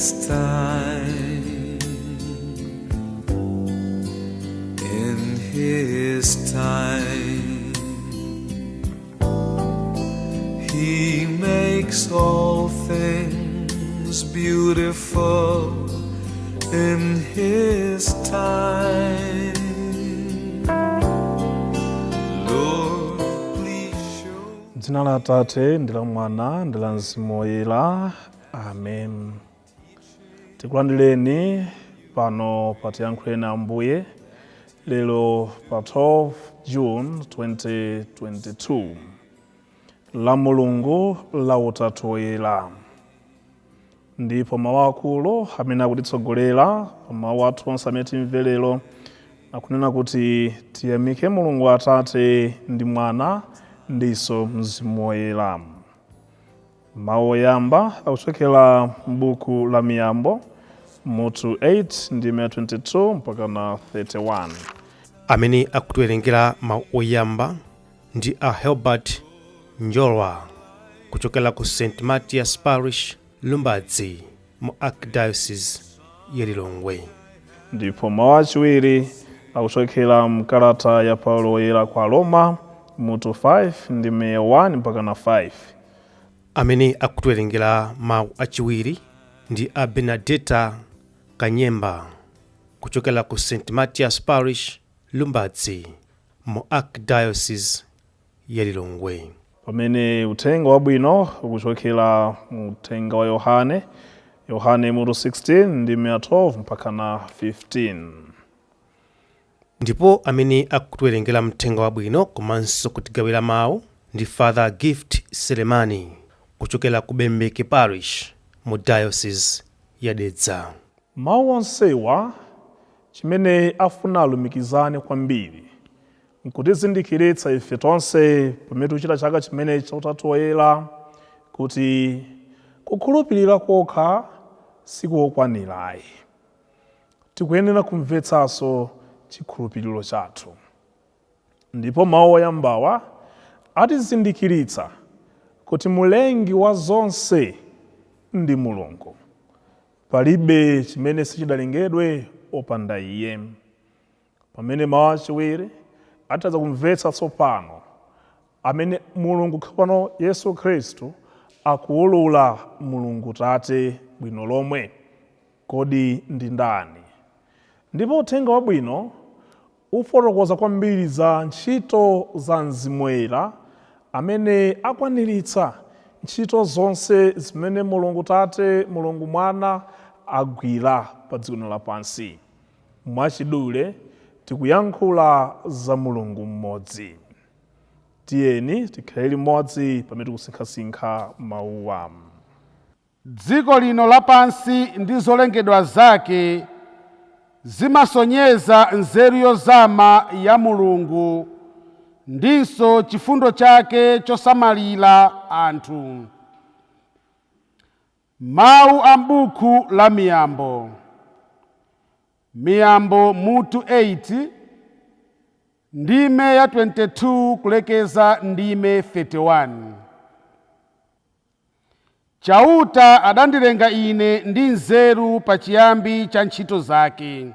his time, in his time, he makes all things beautiful in his time. Lord, please show. Dzina la Atate ndi la Mwana ndi la Mzimu Woyera. Amen. Tikulandireni pano patiyankhuleni Ambuye lero pa 12 June 2022 la Mulungu la Utatu Woyera. Ndipo mawu akulu amene akutitsogolera pa mawu athu onse amene timve lero akunena kuti tiyamike Mulungu Atate ndi Mwana ndiso Mzimu Woyera. Mawu oyamba akuchokera m'buku la Miyambo mutu 8 ndime 22 mpaka na 31. Amene akutiwerengera mawu oyamba ndi a Helbert Njolwa kuchokera ku St. Matthias Parish, Mmodzi, mu Archdiocese ya Lilongwe. Ndipo mawu achiwiri akuchokera mkalata ya Paulo woyera kwa Roma mutu 5 ndime 1 mpaka na 5. Amene akutiwerengera mawu achiwiri ndi a Benedetta Kanyemba kuchokera ku St. Matthias Parish, Mmodzi, mu Archdiocese ya Lilongwe. Pamene uthenga wabwino ukuchokera mu uthenga wa Yohane mutu 16 ndime 12 mpaka na 15. Ndipo amene akutiwerengera uthenga wabwino komanso kutigawira mawu ndi Father Gift Selemani kuchokera ku Bembeke Parish mu Diocese ya Dedza. Mawu onsewa chimene afuna alumikizane kwambiri nkutizindikiritsa ife tonse pamene tikuchita chaka chimene cha Utatu Woyera kuti kukhulupirira kokha sikokwanirayi. Tikuyenera kumvetsanso chikhulupiriro chathu. Ndipo mawu oyambawa atizindikiritsa kuti mulengi wa zonse ndi Mulungu. Palibe chimene sichidalengedwe opanda Iye. Pamene mawu achiwiri atiza kumvetsa tsopano amene Mulungu kapano Yesu Khristu akuwulula Mulungu Tate bwino lomwe kodi ndi ndani. Ndipo uthenga wabwino ufotokoza kwambiri za ntchito za Mzimu Woyera amene akwaniritsa ntchito zonse zimene Mulungu Tate, Mulungu Mwana agwira pa dziko lapansi. Mwachidule tikuyankhula za Mulungu mmodzi. Tiyeni tikhale limodzi pamene tikusinkhasinkha mawuwa. Dziko lino lapansi ndi zolengedwa zake zimasonyeza nzeru yozama ya Mulungu ndinso chifundo chake chosamalira anthu. Mawu a m'buku la Miyambo. Miyambo mutu 8 ndime ya 22 kulekeza ndime 31. Chauta adandilenga ine ndi nzeru pa chiyambi cha ntchito zake.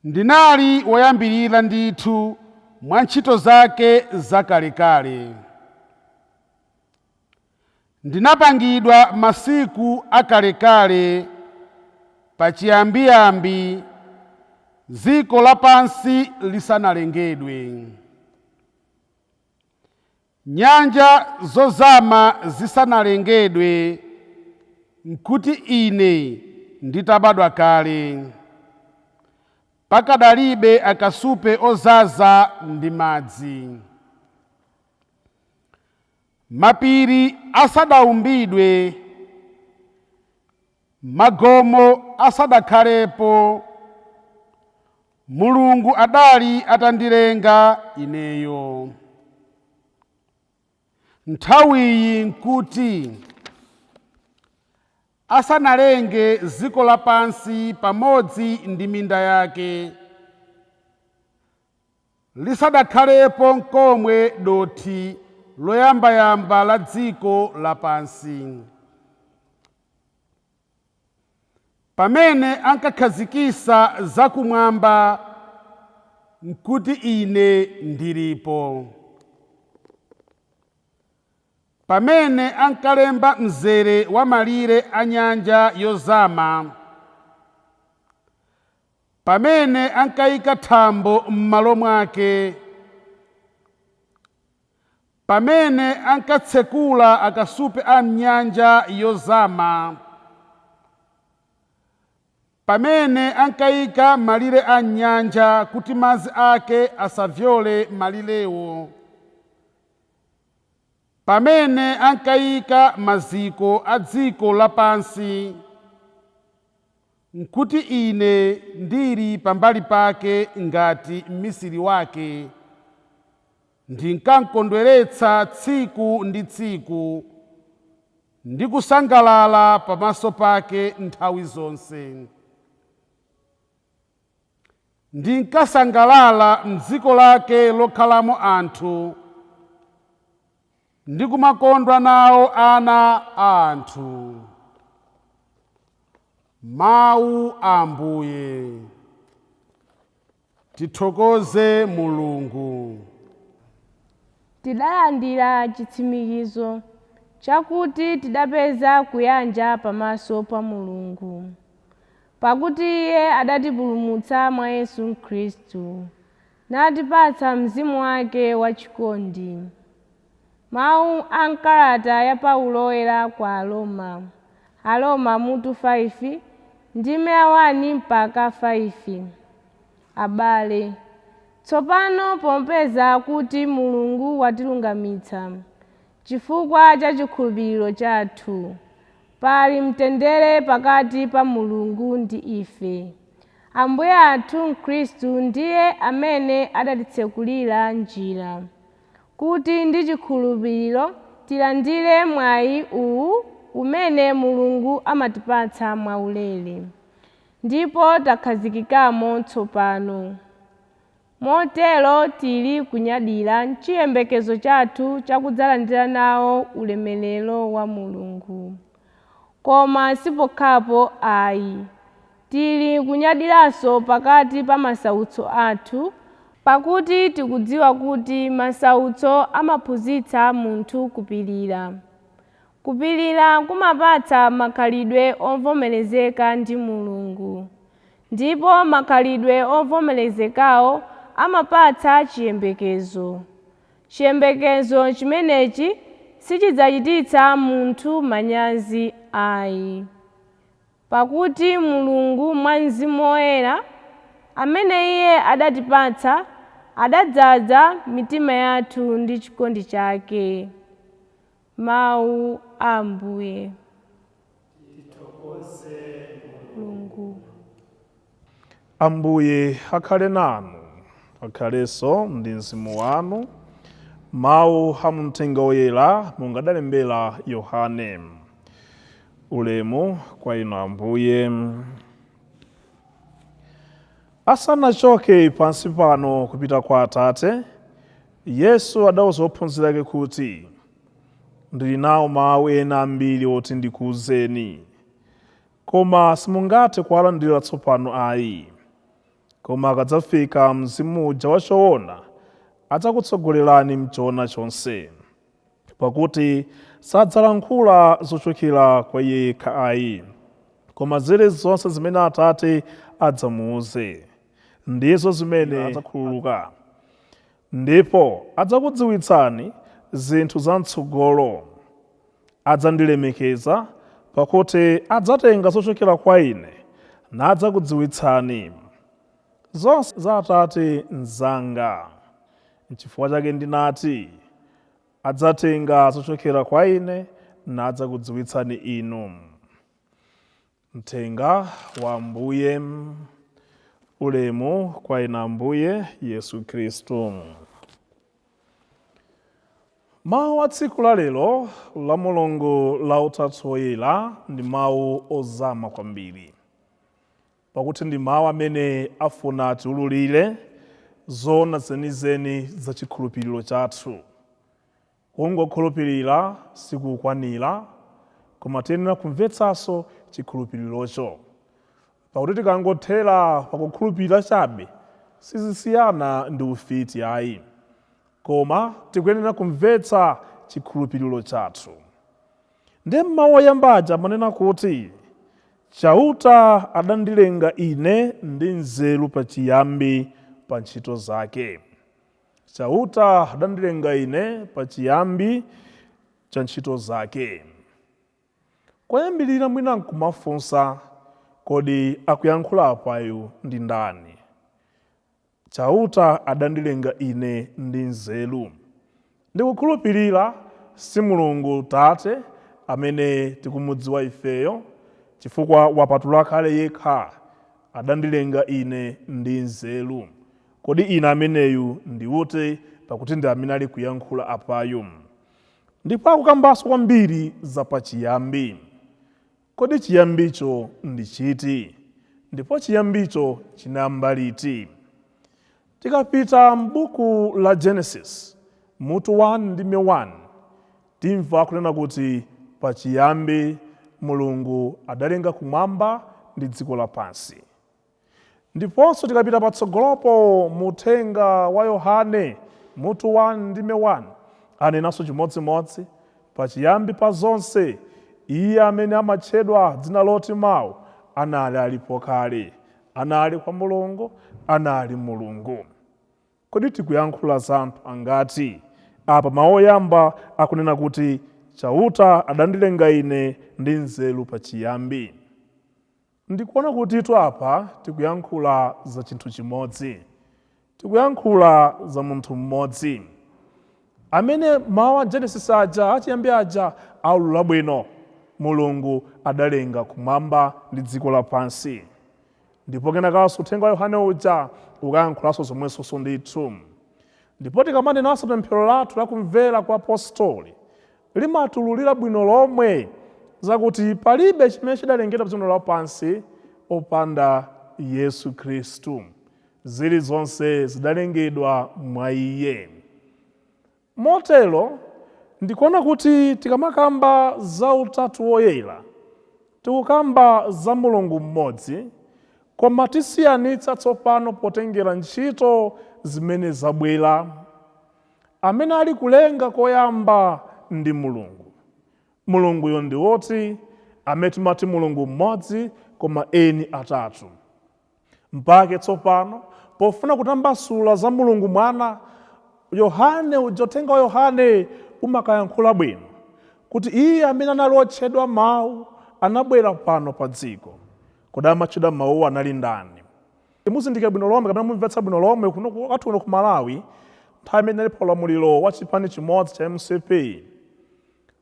Ndinali woyambirira ndithu mwa ntchito zake zakalekale. Ndinapangidwa masiku akalekale pa chiyambiyambi dziko lapansi lisanalengedwe. Nyanja zozama zisanalengedwe nkuti ine nditabadwa kale. Pakadalibe akasupe ozaza ndi madzi. Mapiri asadaumbidwe, magomo asadakhalepo, Mulungu adali atandilenga ineyo. Nthawiyi nkuti asanalenge dziko lapansi pamodzi ndi minda yake, lisadakhalepo nkomwe dothi loyambayamba la dziko lapansi. pamene ankakhazikisa zakumwamba nkuti ine ndilipo, pamene ankalemba mzere wa malire a nyanja yozama, pamene ankayika thambo m'malo mwake, pamene ankatsekula akasupe a nyanja yozama, pamene ankayika malire a nyanja kuti madzi ake asavyole malirewo, pamene ankayika maziko a dziko lapansi, nkuti ine ndili pambali pake ngati mmisiri wake, ndinkankondweretsa tsiku ndi tsiku, ndi kusangalala pamaso pake nthawi zonse. Ndinkasangalala m'dziko lake lokhalamo anthu, ndi kumakondwa nawo ana a anthu. Mawu a Ambuye. Tithokoze Mulungu. Tidalandira chitsimikizo chakuti tidapeza kuyanja pamaso pa Mulungu, pakuti Iye adatipulumutsa mwa Yesu Khristu, natipatsa Mzimu wake wachikondi. Mawu a nkalata ya Paulo oyera kwa Aroma. Aroma mutu 5 ndime 1 mpaka 5. Abale, tsopano popeza kuti Mulungu watilungamitsa chifukwa cha chikhulupiriro chathu, pali mtendere pakati pa Mulungu ndi ife. Ambuye athu Khristu ndiye amene adatitsekulira njira, kuti ndi chikhulupiriro tilandire mwayi uwu umene Mulungu amatipatsa mwaulere, ndipo takhazikikamo tsopano. Motero tili kunyadira chiyembekezo chathu chakudzalandira nawo ulemerero wa Mulungu. Koma sipokhapo ayi, tili kunyadiranso pakati pa masautso athu, pakuti tikudziwa kuti masautso amaphunzitsa munthu kupirira. Kupirira kumapatsa makhalidwe ovomerezeka ndi Mulungu, ndipo makhalidwe ovomerezekawo amapatsa chiyembekezo. Chiyembekezo chimenechi sichidzachititsa munthu manyazi ayi, pakuti Mulungu mwa Mzimu Woyera amene Iye adatipatsa adadzaza mitima yathu ndi chikondi chake. Mawu a Ambuye. Tithokoze Mulungu. Ambuye akhale nanu, akhalenso ndi mzimu wanu. Mawu a mthenga woyera mungadalembera Yohane. Ulemu kwa inu Ambuye. Asanachoke pansi pano kupita kwa Atate, Yesu adawuza ophunzira ake kuti, ndili nawo mawu ena ambiri oti ndikuwuzeni, koma simungathe kuwalandira tsopano ayi. Koma akadzafika Mzimu uja wachoona, adzakutsogolerani m'choona chonse, pakuti sadzalankhula zochokera kwa Iye yekha ayi, koma zonse zimene Atate adzamuwuze, ndizo zimene adzakhululuka. Ndipo adzakudziwitsani zinthu za m'tsogolo. Adzandilemekeza, pakuti adzatenga zochokera kwa Ine nadzakudziwitsani. Zonse za Atate nzanga. N'chifukwa chake ndinati, adzatenga zochokera kwa Ine nadzakudziwitsani inu. Mthenga wa Ambuye. Ulemu kwa inu Ambuye Yesu Khristu. Mawu a tsiku la lero la Mulungu la Utatu Woyera ndi mawu ozama kwambiri, pakuti ndi mawu amene afuna tiululire zoona zenizeni za chikhulupiriro chathu. Kungokhulupirira sikukwanira, koma tiyenera kumvetsanso chikhulupirirocho. pakuti tikangothera pakukhulupirira chabe sizisiyana ndi ufiti ayi, koma tikuyenera kumvetsa chikhulupiriro chathu. Ndi m'mawu oyambaja amanena kuti chauta adandilenga ine ndi nzeru pachiyambi pa ntchito zake. Chauta adandilenga ine pachiyambi cha ntchito zake. Koyambirira mwina nkumafunsa, kodi akuyankhula apayu ndi ndani? Chauta adandilenga ine ndi nzeru. Ndikukhulupirira si Mulungu Tate amene tikumudziwa ifeyo, chifukwa wapatula kale yekha, adandilenga ine ndi nzeru. Kodi ine ameneyu ndiwote pakuti ndi amene ali kuyankhula apayu. Ndipo akukambanso kwambiri za pachiyambi. Kodi chiyambicho ndi chiti? Ndipo chiyambicho chinayamba liti? Tikapita m'buku la Genesis mutu 1 ndime 1, timva kunena kuti pachiyambi Mulungu adalenga kumwamba ndi dziko lapansi. Ndiponso tikapita patsogolopo muthenga wa Yohane mutu 1 ndime 1, anenanso chimodzimodzi, pachiyambi pa zonse iye amene amatchedwa dzina loti mawu anali alipo kale, anali kwa Mulungu, anali Mulungu. Kodi tikuyankhula za anthu angati? Apa mawu oyamba akunena kuti chauta adandilenga ine ndi nzeru pachiyambi. Ndikuona kuti apa tikuyankhula za chinthu chimodzi, tikuyankhula za munthu mmodzi amene mawu a Genesis aja achiyambi aja aulula bwino. Mulungu adalenga kumwamba ndi dziko lapansi. Ndipo kenakanso uthenga wa Yohane uja ukayankhulanso zomwenso ndithu. Ndipo tikamanenanso pemphero lathu lakumvera kwa apostoli limatululira bwino lomwe zakuti palibe chimene chidalengedwa pa dziko lapansi opanda Yesu Khristu. Zilizonse zidalengedwa mwa Iye. Motero ndikuona kuti tikamakamba za utatu woyera, tikukamba za Mulungu mmodzi, koma tisiyanitsa tsopano potengera ntchito zimene zabwera. Amene ali kulenga koyamba ndi Mulungu. Mulunguyo ndi woti amene timati Mulungu mmodzi koma eni atatu. Mpake tsopano pofuna kutambasula za Mulungu mwana, Yohane uthenga wa Yohane umakayankhula bwino kuti iye amene anali otchedwa mawu anabwera pano pa dziko. Kodi amatchedwa mawu anali ndani? Muzindikira bwino lomwe kapena mumvetsa bwino lomwe kuno ku Malawi nthawi imene ali pa ulamuliro wa chipani chimodzi cha MCP,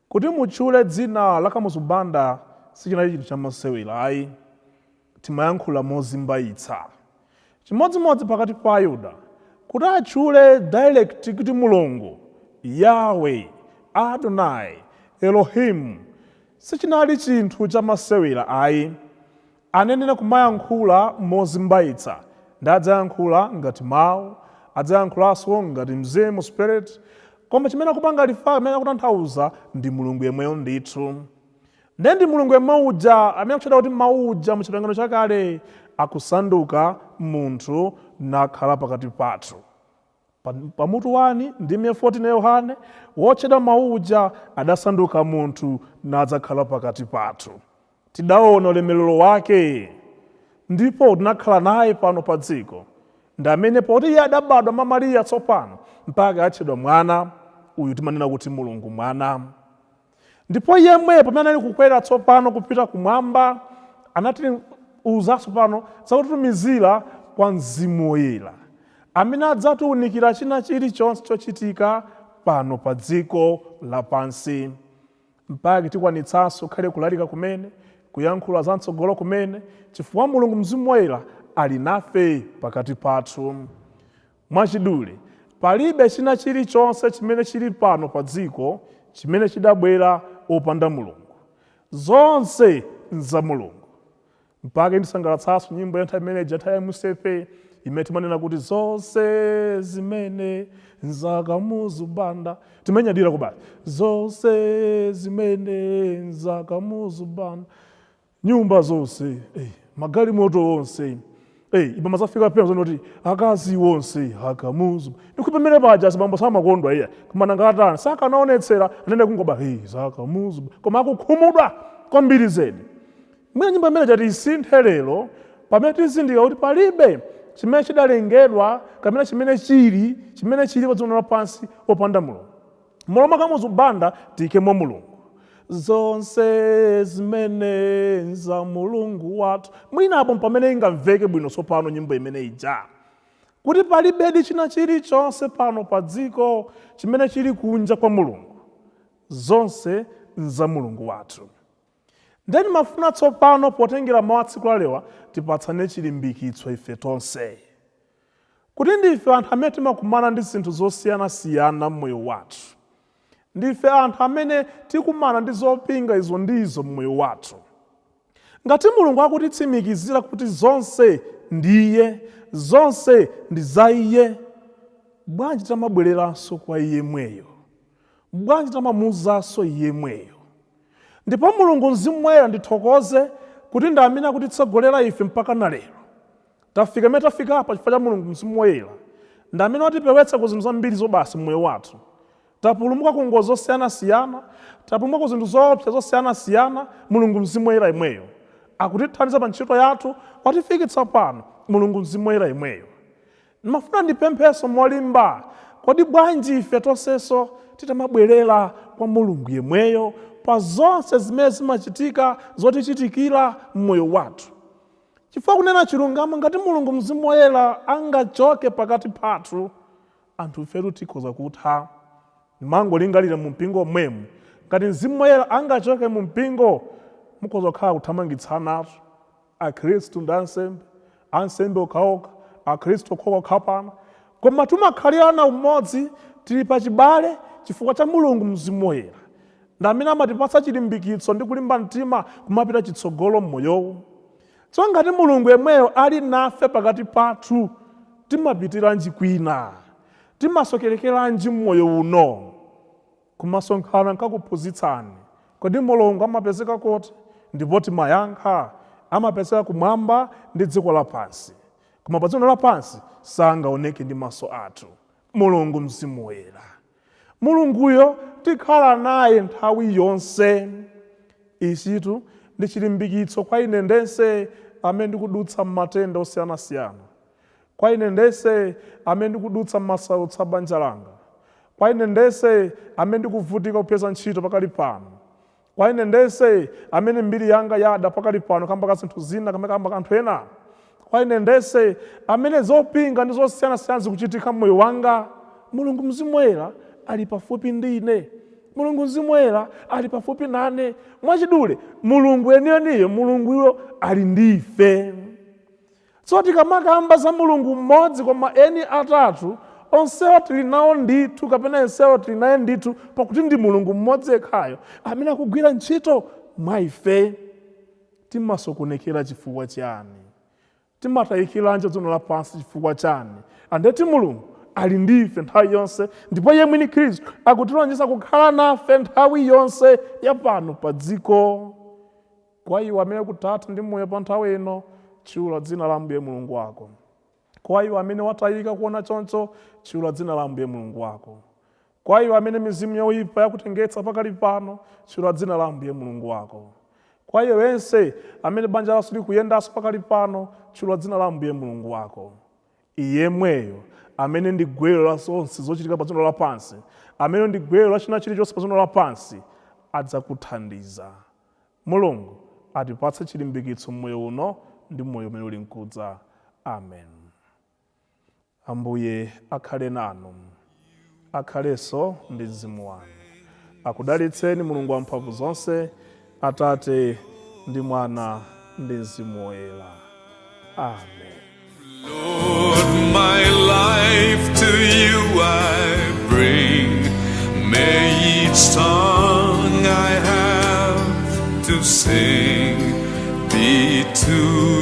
kuti mutchule dzina la Kamuzubanda sichinali chinthu chamasewera ayi, timayankhula mozimbayitsa. Chimodzimodzi pakati pa Ayuda kuti atchule direct kuti Mulungu Yahweh, Adonai, Elohim sichinali chinthu chamasewera ayi. Anenera kumayankhula mozimbayitsa, ndi adzayankhula ngati mawu, adzayankhulanso ngati mzimu spirit, koma chimene akupanga lifa amene akutanthauza ndi Mulungu yemweyo ndithu. Ndi Mulungu yemwe uja amene akutchedwa kuti mawu uja mu chipangano chakale akusanduka munthu nakhala pakati pathu. Pamutu 1 ndime 14 ya Yohane, wotchedwa mawu uja adasanduka munthu nadzakhala pakati pathu. Tidaona ulemerero wake, ndipo tinakhala naye pano pa dziko. Ndi amene poti iye adabadwa mwa Mariya tsopano mpaka atchedwa mwana, uyu timanena kuti Mulungu mwana. Ndipo yemwe pamene ali kukwera tsopano kupita kumwamba anatiuzanso pano zakutumizira kwa Mzimu Woyera amene adzatiunikira china chilichonse chochitika pano pa dziko lapansi, mpaka tikwanitsanso khale kulalika kumene, kuyankhula za mtsogolo kumene, chifukwa Mulungu Mzimu Woyera ali nafe pakati pathu. Mwachidule palibe china chilichonse chimene chili pano pa dziko chimene chidabwera opanda Mulungu. Zonse nza Mulungu. Mpaka ndisangalatsanso nyimbo ya nthawi imene ija ya MCP imene timanena kuti zonse zimene nza Kamuzubanda, timenyadira kubali zonse zimene nza Kamuzubanda, nyumba zonse magalimoto onse ipa mazafika pena zonoti akazi onse akamuzu ndikupemere paja zibambo samakondwa iya kumana ngatani sakanaonetsera anene kungoba zakamuzu koma akukhumudwa kwambiri zedi. Mwina nyimbo imene chati isinthe lero pamene tizindika kuti palibe chimene chidalengedwa kapena chimene chili pa dziko lapansi opanda Mulungu. Moloma kamuzu banda tiyikemo Mulungu. Zonse zimene za Mulungu wathu. Mwina apo pamene ingamveke bwino sopano nyimbo imene ija. Kuti palibedi china chilichonse pano pa dziko chimene chili kunja kwa Mulungu. Zonse za Mulungu wathu. Ndeni mafuna tsopano potengera mawu a tsiku lalewa tipatsane chilimbikitso ife tonse. Kuti ndife anthu amene timakumana ndi zinthu zosiyana-siyana mmoyo wathu. Ndife anthu amene tikumana ndi zopinga izo ndizo mmoyo wathu. Ngati Mulungu akutitsimikizira kuti zonse ndiye, zonse ndi za Iye, bwanji tamabwereranso kwa Iye mweyo? Bwanji tamamuuzanso Iye mweyo? Ndipo Mulungu Mzimu Woyera ndithokoze kuti ndi amene akutitsogolera ife mpaka na lero. Tafika mene tafika apa chifukwa cha Mulungu Mzimu Woyera. Ndi amene watipewetsa ku zinthu zambiri zobasi mmoyo wathu. Tapulumuka ku ngozi zosiyana-siyana, tapulumuka ku zinthu zoopsa zosiyana-siyana, Mulungu Mzimu Woyera imweyo. Akutithandiza pa ntchito yathu, watifikitsa pano, Mulungu Mzimu Woyera imweyo. Ndimafuna ndipempheso molimba, kodi bwanji ife tonsenso titamabwerera kwa Mulungu yemweyo pa zonse zimene zimachitika zotichitikira mmoyo wathu. Chifukwa kunena chilungamo ngati Mulungu Mzimu Woyera angachoke pakati pathu, anthu ifetu tikhoza kutha. Mangolingalira mu mpingo mwemu. Ngati Mzimu Woyera angachoke mu mpingo, mukhoza kukhala kuthamangitsana akhristu ndi ansembe okhaokha, akhristu okhaokha. Koma timakhalirana umodzi, tili pa chibale chifukwa cha Mulungu Mzimu Woyera. Ndi amene amatipatsa chilimbikitso ndi kulimba mtima kumapita chitsogolo mmoyowo. Tsono ngati Mulungu yemweyo ali nafe pakati pathu, timapitiranji kwina? Timasokerekeranji mmoyo uno? Kumasonkhana nkakuphunzitsani. Kodi Mulungu amapezeka kuti? Ndipo timayankha amapezeka kumwamba ndi dziko lapansi. Koma pa dziko lapansi sangaoneke ndi maso athu. Mulungu Mzimu Woyera. Mulunguyo tikhala naye nthawi yonse. Ichitu ndi chilimbikitso kwa ine ndense amene ndikudutsa m'matenda osiyana-siyana. Kwa ine ndense amene ndikudutsa m'masautso a banja langa. Kwa ine ndense amene ndikuvutika kupeza ntchito pakali pano. Kwa ine ndense amene mbiri yanga yada pakali pano kamba ka zinthu zina kamba kanthu ena. Kwa ine ndense amene zopinga ndi zosiyana-siyana zikuchitika mmoyo wanga. Mulungu Mzimu Woyera ali pafupi ndi ine. Mulungu Mzimu Woyera ali pafupi nane. Mwachidule Mulungu eniyo Mulunguyo ali ndife. So tikamakamba za Mulungu mmodzi koma eni atatu, onsewo tili nawo ndithu kapena onsewo tili naye ndithu pakuti ndi Mulungu mmodzi yekhayo amene akugwira ntchito mwa ife. Timasokonekera chifukwa chani? Timatayikiranji dziko lapansi chifukwa chani? Andeti Mulungu ali ndife nthawi yonse, ndipo Iye mwini Khristu akutilonjeza kukhala nafe nthawi yonse ya pano pa dziko. Kwa iwo amene kuthatha ndi moyo pa nthawi ino, tchula dzina la Ambuye Mulungu wako. Kwa iwo amene watayika kuona choncho, tchula dzina la Ambuye Mulungu wako. Kwa iwo amene mizimu yoyipa yakutengetsa pakali pano, tchula dzina la Ambuye Mulungu wako. Kwa iwo wense amene banja laso likuyendanso pakali pano, tchula dzina la Ambuye Mulungu wako. Iye mweyo amene ndi gwero la zonse zochitika pa dziko lapansi, amene ndi gwero la china chilichonse pa dziko lapansi, adzakuthandiza. Mulungu atipatse chilimbikitso mmoyo uno ndi mmoyo umene uli mkudza. Amen. Ambuye akhale nanu, akhalenso ndi mzimu wanu. Akudalitseni Mulungu wamphamvu zonse, Atate ndi Mwana ndi Mzimu Woyera. Amen. Lord, my life to you I bring. May each song I have to sing be to